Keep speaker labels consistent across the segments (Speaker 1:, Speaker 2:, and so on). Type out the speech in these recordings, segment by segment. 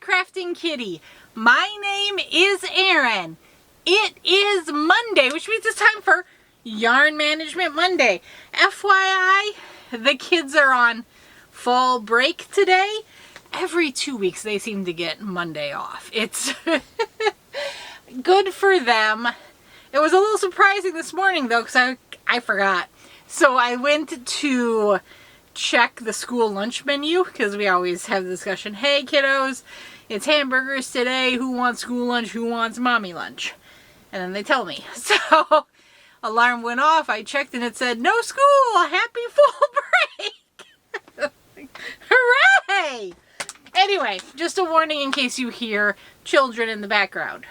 Speaker 1: Krafting Kitty. My name is Erin. It is Monday, which means it's time for Yarn Management Monday. FYI, the kids are on fall break today. Every 2 weeks they seem to get Monday off. It's good for them. It was a little surprising this morning though, because I forgot. So I went to check the school lunch menu, because we always have the discussion, hey kiddos, it's hamburgers today, who wants school lunch, who wants mommy lunch? And then they tell me. So alarm went off, I checked and it said no school, happy fall break. Hooray! Anyway, just a warning in case you hear children in the background.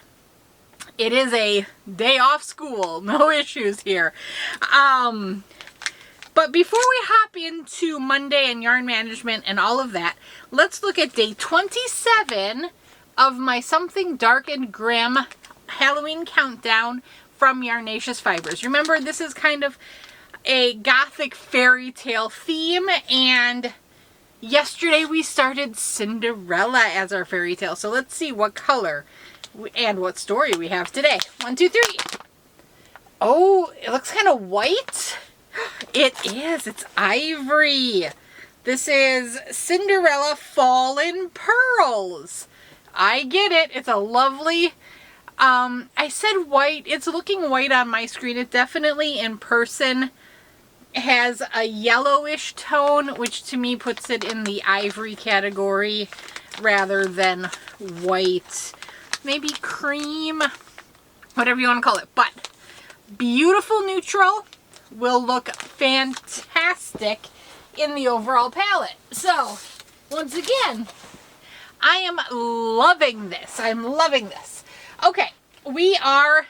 Speaker 1: It is a day off school, no issues here. But before we hop into Monday and yarn management and all of that, let's look at day 27 of my Something Dark and Grim Halloween countdown from Yarnacious Fibers. Remember, this is kind of a gothic fairy tale theme, and yesterday we started Cinderella as our fairy tale. So let's see what color and what story we have today. 1, 2, 3. Oh, it looks kind of white. It is. It's ivory. This is Cinderella Fallen Pearls. I get it. It's a lovely, I said white. It's looking white on my screen. It definitely in person has a yellowish tone, which to me puts it in the ivory category rather than white. Maybe cream, whatever you want to call it. But beautiful neutral will look fantastic in the overall palette. So, once again, I am loving this. I'm loving this. Okay, we are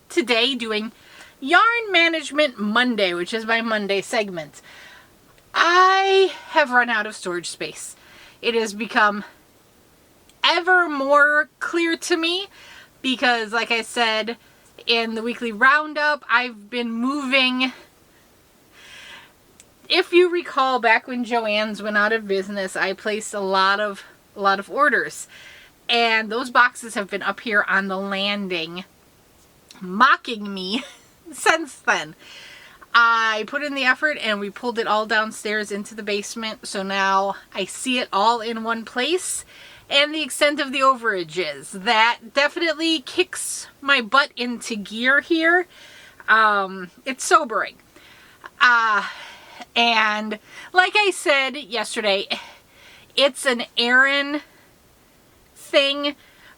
Speaker 1: today doing Yarn Management Monday, which is my Monday segment. I have run out of storage space. It has become ever more clear to me because, like I said, in the weekly roundup, I've been moving. If you recall, back when Joann's went out of business, I placed a lot of orders, and those boxes have been up here on the landing mocking me since then. I put in the effort and we pulled it all downstairs into the basement, so now I see it all in one place. And the extent of the overages. That definitely kicks my butt into gear here. It's sobering. And like I said yesterday, it's an Erin thing.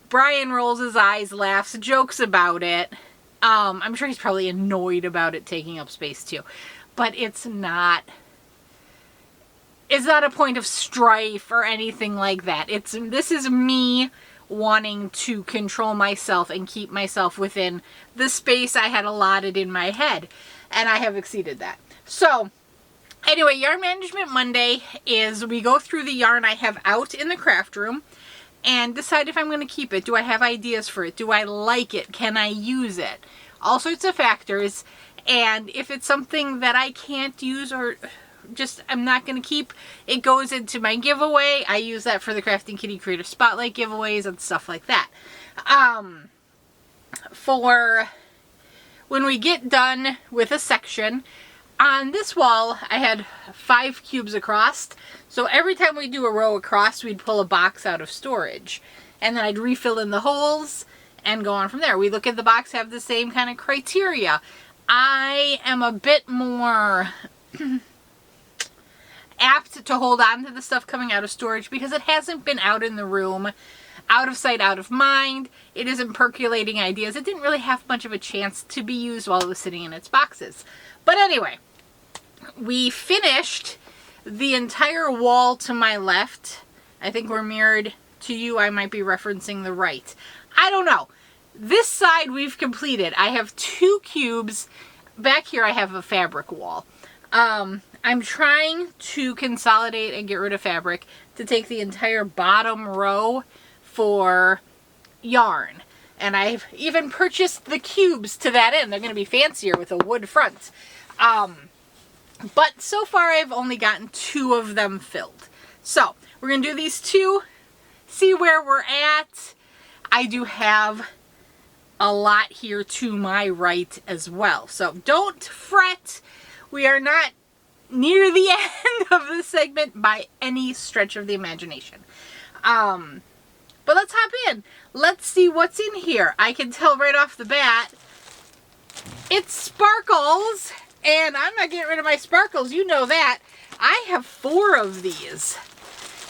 Speaker 1: Brian rolls his eyes, laughs, jokes about it. I'm sure he's probably annoyed about it taking up space too. But it's not a point of strife or anything like that. This is me wanting to control myself and keep myself within the space I had allotted in my head. And I have exceeded that. So, anyway, Yarn Management Monday is we go through the yarn I have out in the craft room and decide if I'm going to keep it. Do I have ideas for it? Do I like it? Can I use it? All sorts of factors. And if it's something that I can't use or just I'm not going to keep, it goes into my giveaway. I use that for the Krafting Kitty Creator Spotlight giveaways and stuff like that. For when we get done with a section, on this wall I had 5 cubes across, so every time we do a row across we'd pull a box out of storage and then I'd refill in the holes and go on from there. We look at the box, have the same kind of criteria. I am a bit more apt to hold on to the stuff coming out of storage because it hasn't been out in the room, out of sight, out of mind. It isn't percolating ideas. It didn't really have much of a chance to be used while it was sitting in its boxes. But anyway, we finished the entire wall to my left. I think we're mirrored to you. I might be referencing the right. I don't know. This side we've completed. I have 2 cubes. Back here I have a fabric wall. I'm trying to consolidate and get rid of fabric to take the entire bottom row for yarn. And I've even purchased the cubes to that end. They're going to be fancier with a wood front. But so far I've only gotten 2 of them filled. So we're going to do these 2 see where we're at. I do have a lot here to my right as well. So don't fret. We are not near the end of this segment by any stretch of the imagination. But let's hop in. Let's see what's in here. I can tell right off the bat, it's sparkles, and I'm not getting rid of my sparkles. You know that. I have 4 of these.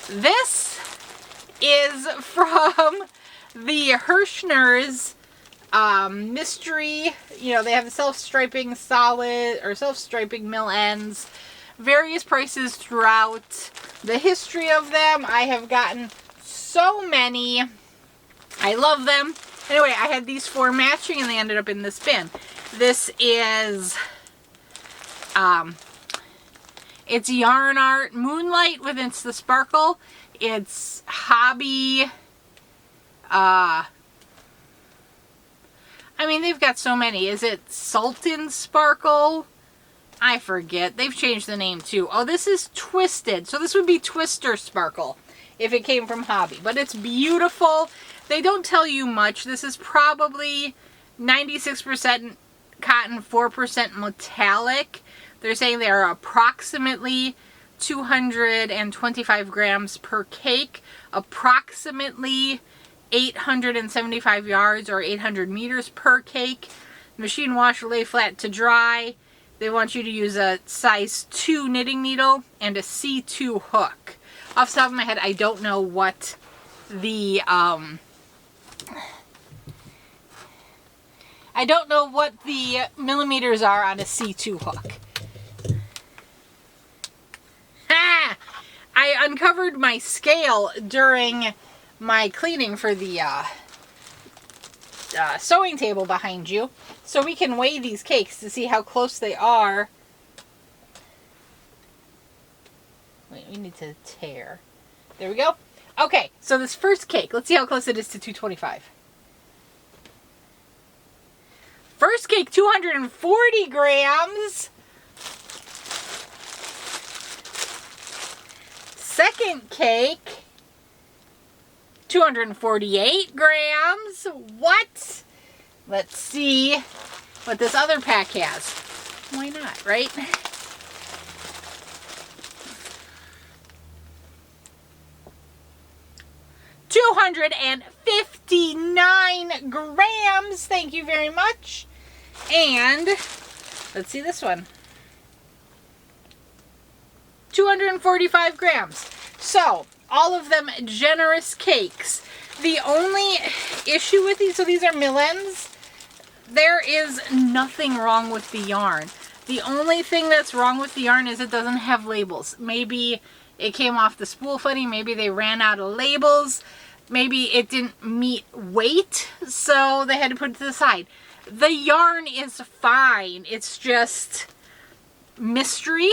Speaker 1: This is from the Hirschner's mystery. You know, they have the self-striping solid or self-striping mill ends. Various prices throughout the history of them. I have gotten so many. I love them. Anyway, I had these 4 matching and they ended up in this bin. This is it's Yarn Art Moonlight with it's the sparkle. It's Hobby. I mean, they've got so many. Is it Sultan Sparkle? I forget. They've changed the name too. Oh, this is Twisted. So this would be Twister Sparkle if it came from Hobby. But it's beautiful. They don't tell you much. This is probably 96% cotton, 4% metallic. They're saying they are approximately 225 grams per cake, approximately 875 yards or 800 meters per cake. Machine wash, lay flat to dry. They want you to use a size 2 knitting needle and a C2 hook. Off the top of my head, I don't know what the millimeters are on a C2 hook. I uncovered my scale during my cleaning for the sewing table behind you, so we can weigh these cakes to see how close they are. Wait, we need to tear. There we go. Okay, so this first cake, let's see how close it is to 225. First cake, 240 grams. Second cake, 248 grams. What? Let's see what this other pack has. Why not, right? $259 grams. Thank you very much. And let's see this one. 245 grams. So, all of them generous cakes. The only issue with these, so these are mill ends. There is nothing wrong with the yarn. The only thing that's wrong with the yarn is it doesn't have labels. Maybe it came off the spool funny. Maybe they ran out of labels. Maybe it didn't meet weight, so they had to put it to the side. The yarn is fine. It's just mystery.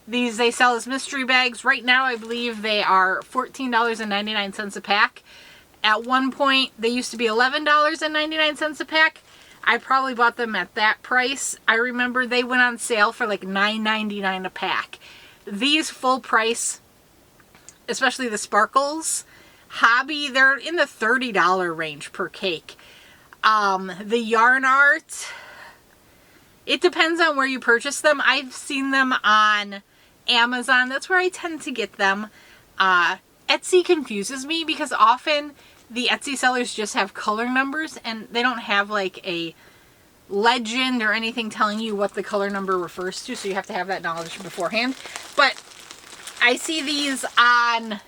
Speaker 1: These they sell as mystery bags. Right now, I believe they are $14.99 a pack. At one point, they used to be $11.99 a pack. I probably bought them at that price. I remember they went on sale for like $9.99 a pack. These full price, especially the sparkles, Hobby, they're in the $30 range per cake. The Yarn Art, it depends on where you purchase them. I've seen them on Amazon. That's where I tend to get them. Etsy confuses me because often the Etsy sellers just have color numbers and they don't have like a legend or anything telling you what the color number refers to, so you have to have that knowledge beforehand. But I see these on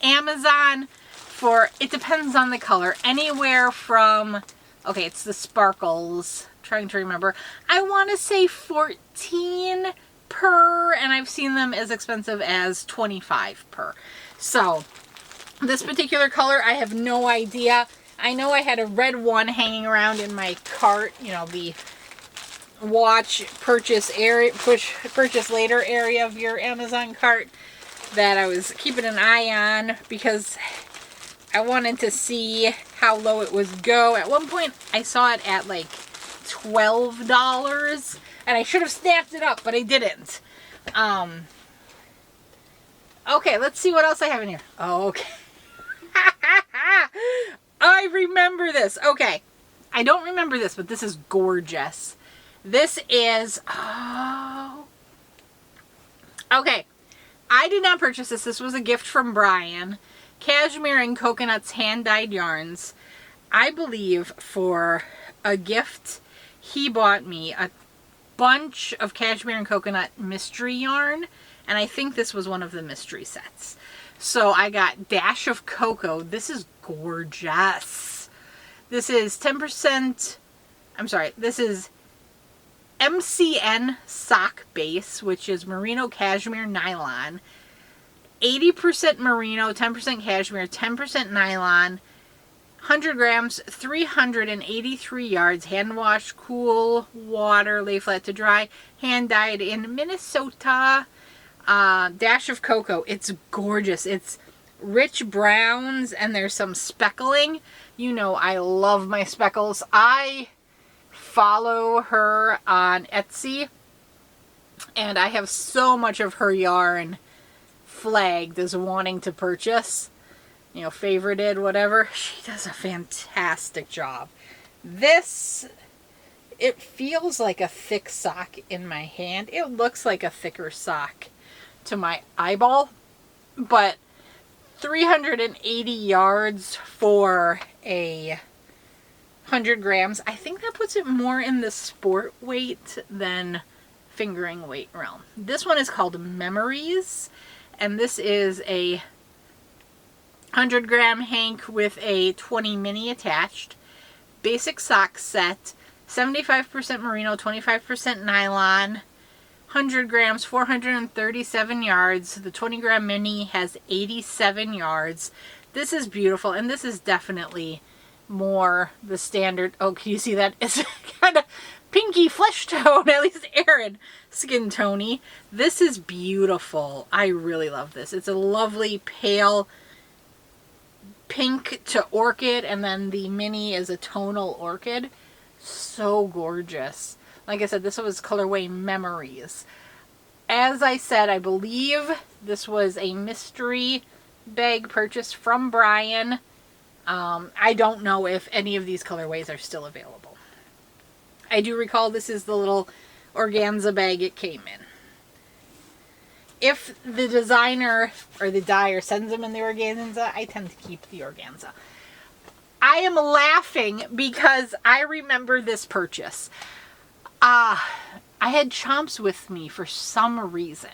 Speaker 1: Amazon for, it depends on the color, anywhere from, okay, it's the sparkles, I'm trying to remember, I want to say 14 per, and I've seen them as expensive as 25 per. So this particular color, I have no idea. I know I had a red one hanging around in my cart, you know, the watch purchase area, purchase later area of your Amazon cart, that I was keeping an eye on because I wanted to see how low it would go. At one point I saw it at like $12 and I should have snapped it up, but I didn't. Okay, let's see what else I have in here. Oh, okay. I remember this. Okay. I don't remember this, but this is gorgeous. This is, oh. Okay. I did not purchase this. This was a gift from Brian. Cashmere and Coconuts hand-dyed yarns. I believe for a gift, he bought me a bunch of Cashmere and Coconut mystery yarn, and I think this was one of the mystery sets. So I got Dash of Cocoa. This is gorgeous. This is 10%, I'm sorry, this is MCN sock base, which is merino cashmere nylon. 80% merino, 10% cashmere, 10% nylon. 100 grams, 383 yards, hand wash, cool water, lay flat to dry, hand dyed in Minnesota. Dash of Cocoa. It's gorgeous. It's rich browns and there's some speckling. You know I love my speckles. I follow her on Etsy and I have so much of her yarn flagged as wanting to purchase. You know, favorited, whatever. She does a fantastic job. This, it feels like a thick sock in my hand. It looks like a thicker sock to my eyeball, but 380 yards for a 100 grams. I think that puts it more in the sport weight than fingering weight realm. This one is called Memories, and this is a 100 gram hank with a 20 mini attached. Basic sock set. 75% merino, 25% nylon. 100 grams, 437 yards. The 20 gram mini has 87 yards. This is beautiful, and this is definitely more the standard. Oh, can you see that? It's kind of pinky flesh tone, at least Erin skin tony. This is beautiful. I really love this. It's a lovely pale pink to orchid, and then the mini is a tonal orchid. So gorgeous. Like I said, this was colorway Memories. As I said, I believe this was a mystery bag purchase from Brian. I don't know if any of these colorways are still available. I do recall this is the little organza bag it came in. If the designer or the dyer sends them in the organza, I tend to keep the organza. I am laughing because I remember this purchase. I had Chomps with me for some reason,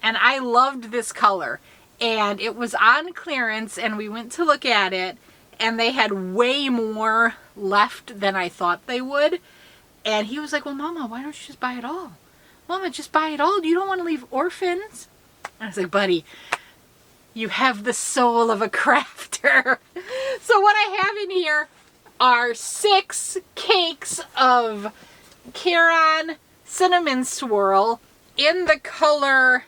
Speaker 1: and I loved this color, and it was on clearance, and we went to look at it, and they had way more left than I thought they would, and he was like, well, Mama, why don't you just buy it all? Mama, just buy it all. You don't want to leave orphans. I was like, buddy, you have the soul of a crafter. So what I have in here are 6 cakes of Caron Cinnamon Swirl in the color,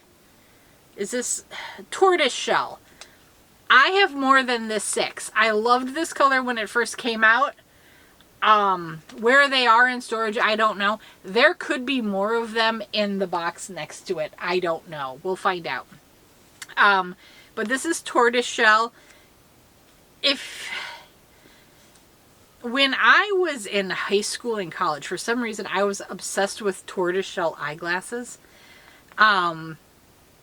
Speaker 1: is this Tortoise Shell? I have more than this 6. I loved this color when it first came out. Where they are in storage, I don't know. There could be more of them in the box next to it. I don't know. We'll find out. But this is Tortoise Shell. When I was in high school and college, for some reason, I was obsessed with tortoiseshell eyeglasses. And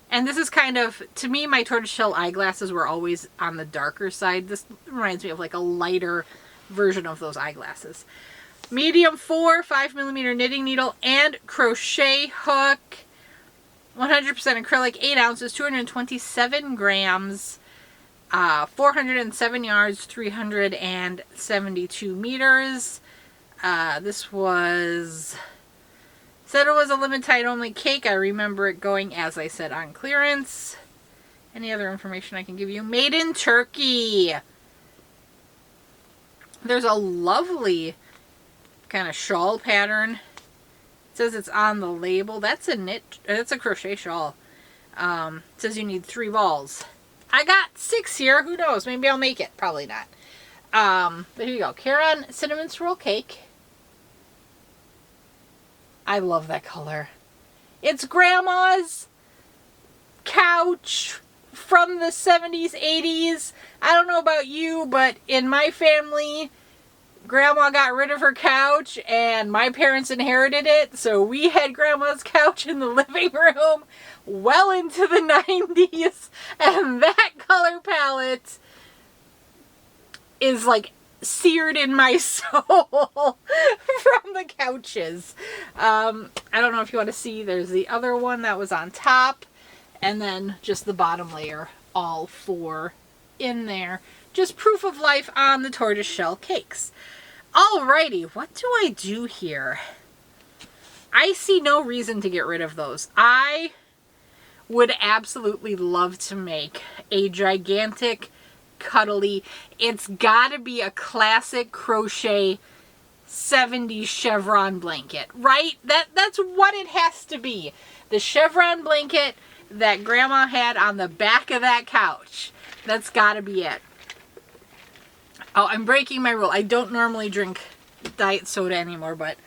Speaker 1: this is kind of, to me, my tortoiseshell eyeglasses were always on the darker side. This reminds me of like a lighter version of those eyeglasses. Medium 4, 5mm knitting needle and crochet hook. 100% acrylic, 8 ounces, 227 grams. 407 yards, 372 meters. This was, said it was a limited time only cake. I remember it going, as I said, on clearance. Any other information I can give you? Made in Turkey. There's a lovely kind of shawl pattern. It says it's on the label. That's a knit, that's a crochet shawl. It says you need 3 balls. I got 6 here. Who knows? Maybe I'll make it. Probably not. But here you go. Caron Cinnamon Swirl Cake. I love that color. It's Grandma's couch from the 70s, 80s. I don't know about you, but in my family, Grandma got rid of her couch and my parents inherited it. So we had Grandma's couch in the living room well into the 90s. And that color palette is like seared in my soul from the couches. I don't know if you want to see, there's the other one that was on top, and then just the bottom layer, all four in there. Just proof of life on the tortoiseshell cakes. Alrighty, what do I do here? I see no reason to get rid of those. I would absolutely love to make a gigantic, cuddly, it's gotta be a classic crochet 70s chevron blanket, right? That's what it has to be. The chevron blanket that Grandma had on the back of that couch. That's gotta be it. Oh, I'm breaking my rule. I don't normally drink diet soda anymore, but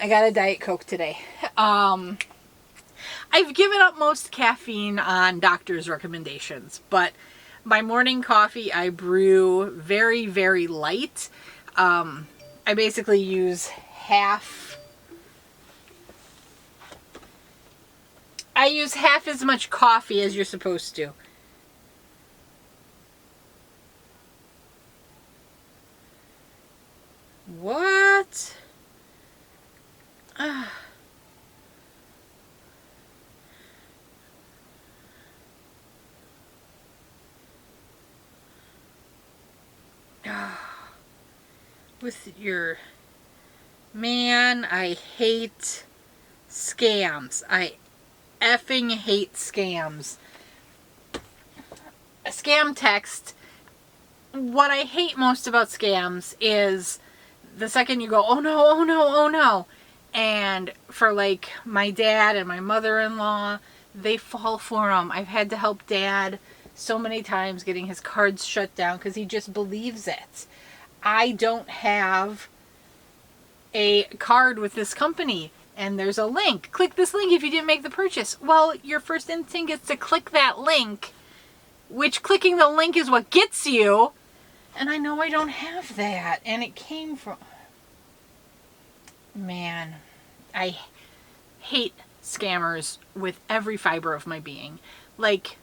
Speaker 1: I got a Diet Coke today. I've given up most caffeine on doctor's recommendations, but my morning coffee I brew very, very light. I basically use half as much coffee as you're supposed to. What? With your... Man, I hate scams. I effing hate scams. A scam text. What I hate most about scams is the second you go, oh no, oh no, oh no. And for like my dad and my mother-in-law, they fall for them. I've had to help Dad so many times getting his cards shut down because he just believes it. I don't have a card with this company and there's a link. Click this link if you didn't make the purchase. Well, your first instinct is to click that link, which clicking the link is what gets you. And I know I don't have that. And it came from... Man, I hate scammers with every fiber of my being. Like,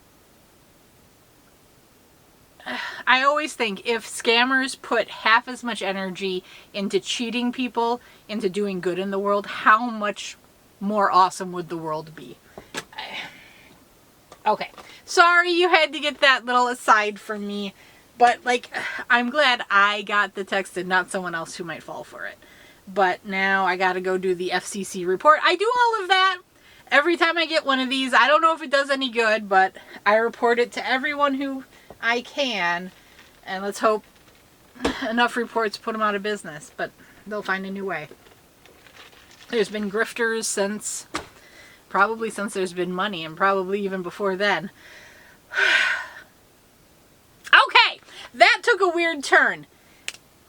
Speaker 1: I always think if scammers put half as much energy into cheating people, into doing good in the world, how much more awesome would the world be? Okay, sorry you had to get that little aside from me, but like, I'm glad I got the text and not someone else who might fall for it. But now I gotta go do the FCC report. I do all of that every time I get one of these. I don't know if it does any good, but I report it to everyone who I can, and let's hope enough reports put them out of business, but they'll find a new way. There's been grifters since there's been money, and probably even before then. Okay, that took a weird turn.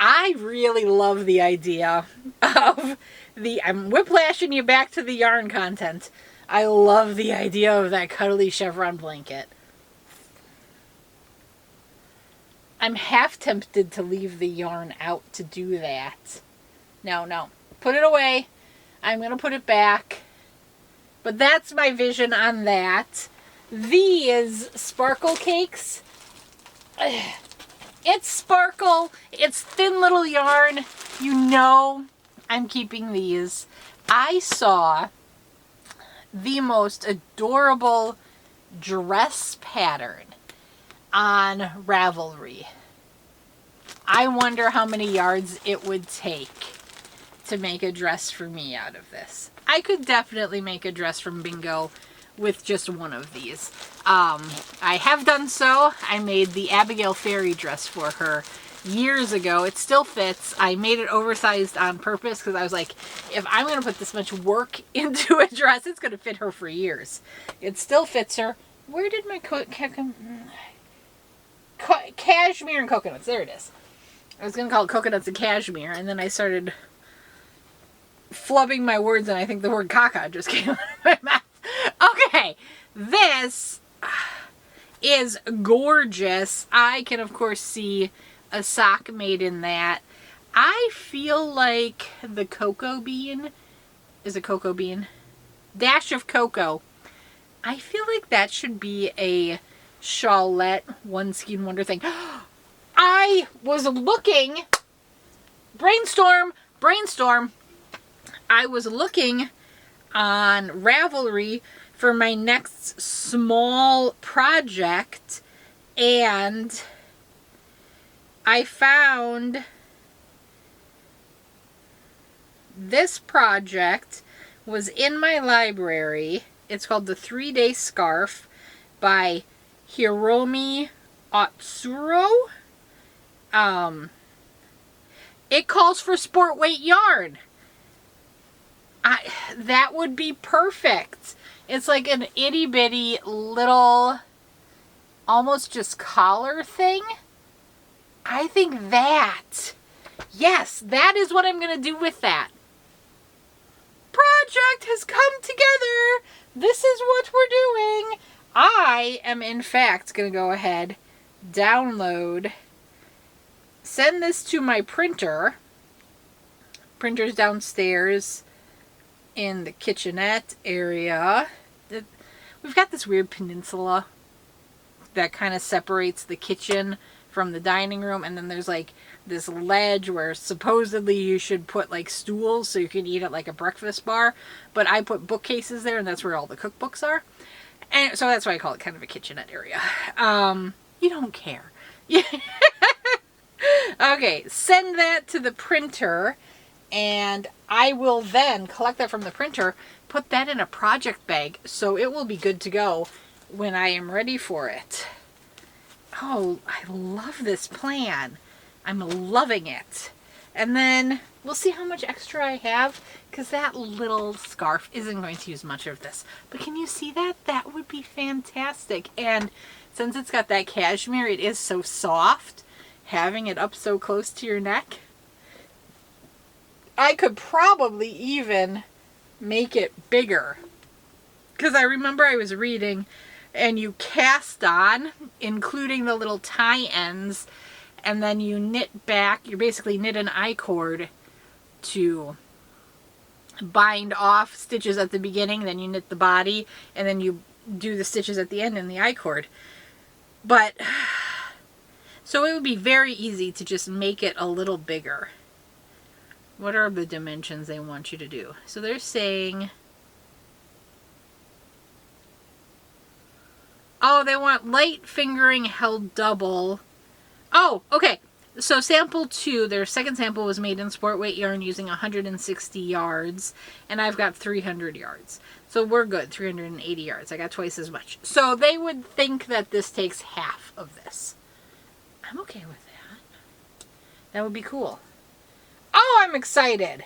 Speaker 1: I really love the idea of I'm whiplashing you back to the yarn content. I love the idea of that cuddly chevron blanket. I'm half tempted to leave the yarn out to do that. No. Put it away. I'm going to put it back. But that's my vision on that. These sparkle cakes. It's sparkle. It's thin little yarn. You know I'm keeping these. I saw the most adorable dress pattern on Ravelry. I wonder how many yards it would take to make a dress for me out of this. I could definitely make a dress from Bingo with just one of these. I have done so. I made the Abigail Fairy dress for her years ago. It still fits. I made it oversized on purpose because I was like, if I'm going to put this much work into a dress, it's going to fit her for years. It still fits her. Where did my cashmere and coconuts? There it is. I was going to call it coconuts and cashmere, and then I started flubbing my words, and I think the word caca just came out of my mouth. Okay, this, is gorgeous. I can, of course, see a sock made in that. I feel like the cocoa bean is a cocoa bean. Dash of cocoa. I feel like that should be a shawlette one skein wonder thing. I was looking, brainstorm. I was looking on Ravelry for my next small project, and I found this project was in my library. It's called the 3-Day Scarf by Hiromi Otsuro. It calls for sport weight yarn. That would be perfect. It's like an itty bitty little, almost just collar thing. I think that, yes, that is what I'm going to do with that. Project has come together. This is what we're doing. I am, in fact, going to go ahead, download, send this to my printer. Printer's downstairs in the kitchenette area. We've got this weird peninsula that kind of separates the kitchen from the dining room, and then there's like this ledge where supposedly you should put like stools so you can eat at like a breakfast bar, but I put bookcases there, and that's where all the cookbooks are, and so that's why I call it kind of a kitchenette area. You don't care. Okay, send that to the printer, and I will then collect that from the printer, put that in a project bag, so it will be good to go when I am ready for it. Oh, I love this plan. I'm loving it. And then we'll see how much extra I have, because that little scarf isn't going to use much of this. But can you see that? That would be fantastic. And since it's got that cashmere, it is so soft, having it up so close to your neck. I could probably even make it bigger, because I remember I was reading, and you cast on, including the little tie ends, and then you knit back. You basically knit an I-cord to bind off stitches at the beginning, then you knit the body, and then you do the stitches at the end in the I-cord. But so it would be very easy to just make it a little bigger. What are the dimensions they want you to do? So they're saying, oh, they want light fingering held double. Oh, okay. So sample 2, their second sample was made in sport weight yarn using 160 yards, and I've got 300 yards. So we're good, 380 yards. I got twice as much. So they would think that this takes half of this. I'm okay with that. That would be cool. Oh, I'm excited.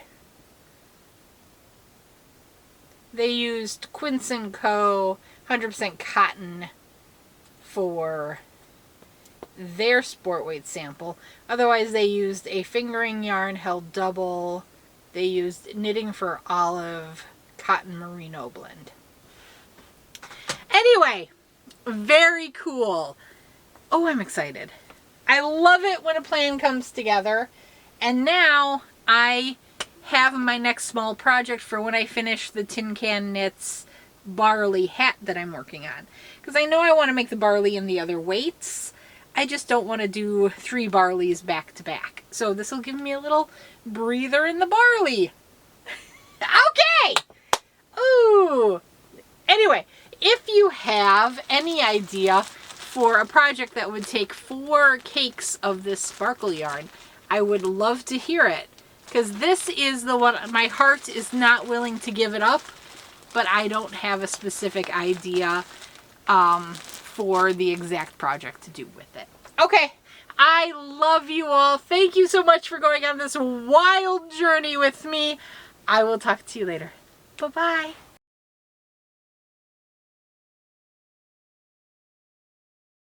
Speaker 1: They used Quince & Co. 100% cotton for their sport weight sample. Otherwise, they used a fingering yarn held double. They used Knitting for Olive cotton merino blend. Anyway, very cool. Oh, I'm excited. I love it when a plan comes together. And now I have my next small project for when I finish the Tin Can Knits barley hat that I'm working on. Because I know I want to make the barley in the other weights. I just don't want to do 3 barleys back to back. So this will give me a little breather in the barley. Okay! Ooh! Anyway, if you have any idea for a project that would take 4 cakes of this sparkle yarn, I would love to hear it, because this is the one, my heart is not willing to give it up, but I don't have a specific idea for the exact project to do with it. Okay, I love you all. Thank you so much for going on this wild journey with me. I will talk to you later. Bye-bye.